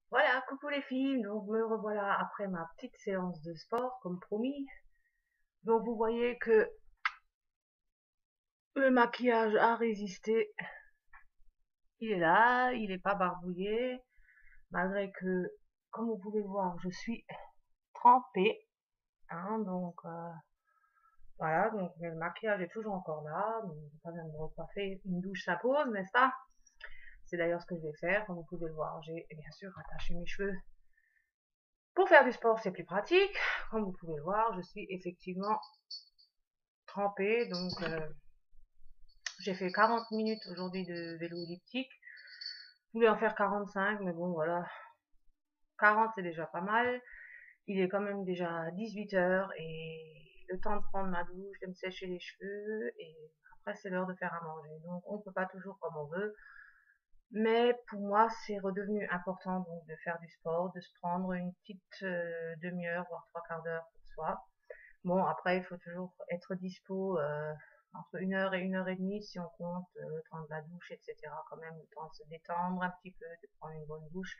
Voilà, coucou les filles, donc me revoilà après ma petite séance de sport, comme promis. Donc vous voyez que le maquillage a résisté, il est là, il n'est pas barbouillé, malgré que, comme vous pouvez le voir, je suis trempée, hein, donc voilà, donc le maquillage est toujours encore là, donc j'ai pas besoin de me recoiffer, une douche s'impose, n'est-ce pas? C'est d'ailleurs ce que je vais faire, comme vous pouvez le voir, j'ai bien sûr attaché mes cheveux. Pour faire du sport, c'est plus pratique. Comme vous pouvez le voir, je suis effectivement trempée. Donc, j'ai fait 40 minutes aujourd'hui de vélo elliptique. Je voulais en faire 45, mais bon, voilà. 40, c'est déjà pas mal. Il est quand même déjà 18 heures et le temps de prendre ma douche, de me sécher les cheveux et après, c'est l'heure de faire à manger. Donc, on ne peut pas toujours comme on veut. Mais pour moi, c'est redevenu important donc de faire du sport, de se prendre une petite demi-heure, voire trois quarts d'heure pour soi. Bon, après, il faut toujours être dispo entre une heure et une heure et demie si on compte le temps de la douche, etc. Quand même, le temps de se détendre un petit peu, de prendre une bonne douche,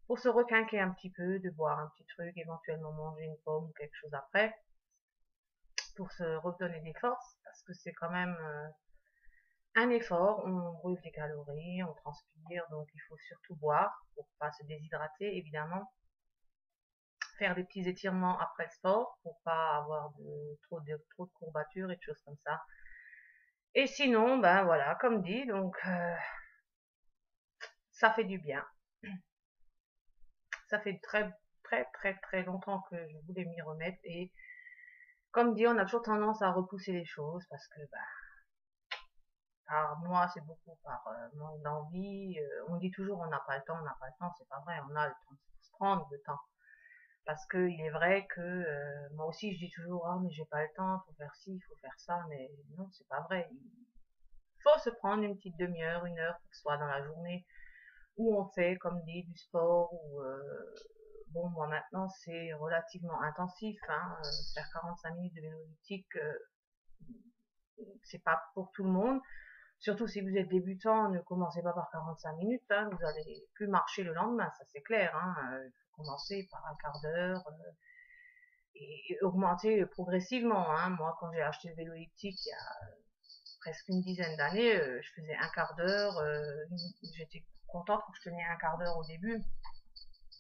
pour se requinquer un petit peu, de boire un petit truc, éventuellement manger une pomme ou quelque chose après, pour se redonner des forces, parce que c'est quand même un effort, on brûle des calories, on transpire, donc il faut surtout boire pour pas se déshydrater, évidemment. Faire des petits étirements après le sport pour pas avoir trop de courbatures et de choses comme ça. Et sinon, ben voilà, comme dit, donc ça fait du bien. Ça fait très longtemps que je voulais m'y remettre et comme dit, on a toujours tendance à repousser les choses parce que ben, par moi, c'est beaucoup par manque d'envie. On dit toujours on n'a pas le temps, on n'a pas le temps, c'est pas vrai, on a le temps de se prendre le temps. Parce que il est vrai que moi aussi je dis toujours ah mais j'ai pas le temps, faut faire ci, faut faire ça, mais non c'est pas vrai. Il faut se prendre une petite demi-heure, une heure pour soi dans la journée où on fait comme dit du sport ou bon moi maintenant c'est relativement intensif, hein, faire 45 minutes de vélo elliptique c'est pas pour tout le monde. Surtout si vous êtes débutant, ne commencez pas par 45 minutes, hein, vous allez plus marcher le lendemain, ça c'est clair. Hein, il faut commencer par un quart d'heure, et augmenter progressivement. Hein. Moi, quand j'ai acheté le vélo elliptique il y a presque une dizaine d'années, je faisais un quart d'heure. J'étais contente quand je tenais un quart d'heure au début.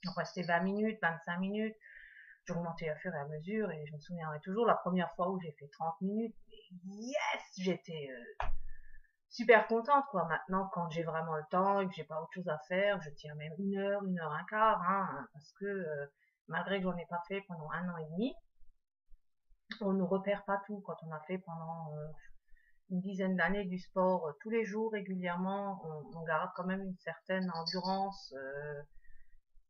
Après, c'était 20 minutes, 25 minutes. J'augmentais à fur et à mesure et je me souviendrai toujours la première fois où j'ai fait 30 minutes. Yes, j'étais super contente quoi. Maintenant, quand j'ai vraiment le temps et que j'ai pas autre chose à faire, je tiens même une heure un quart, hein, parce que malgré que j'en ai pas fait pendant un an et demi, on ne repère pas tout quand on a fait pendant une dizaine d'années du sport tous les jours régulièrement, on garde quand même une certaine endurance.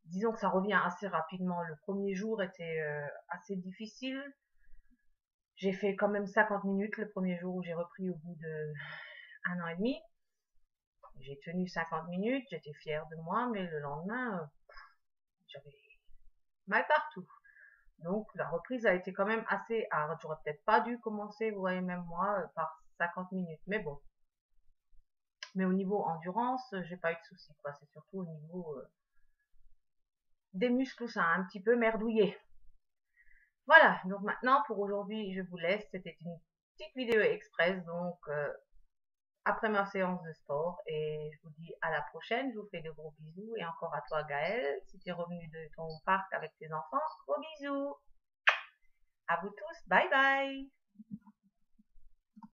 Disons que ça revient assez rapidement. Le premier jour était assez difficile. J'ai fait quand même 50 minutes le premier jour où j'ai repris au bout de un an et demi. J'ai tenu 50 minutes, j'étais fière de moi, mais le lendemain, j'avais mal partout. Donc la reprise a été quand même assez hard. J'aurais peut-être pas dû commencer, vous voyez même moi, par 50 minutes. Mais bon, mais au niveau endurance, j'ai pas eu de soucis, quoi. C'est surtout au niveau des muscles où ça a un petit peu merdouillé. Voilà, donc maintenant pour aujourd'hui, je vous laisse. C'était une petite vidéo express, donc après ma séance de sport. Et je vous dis à la prochaine. Je vous fais de gros bisous. Et encore à toi, Gaël, si tu es revenu de ton parc avec tes enfants, gros bisous. À vous tous, bye bye.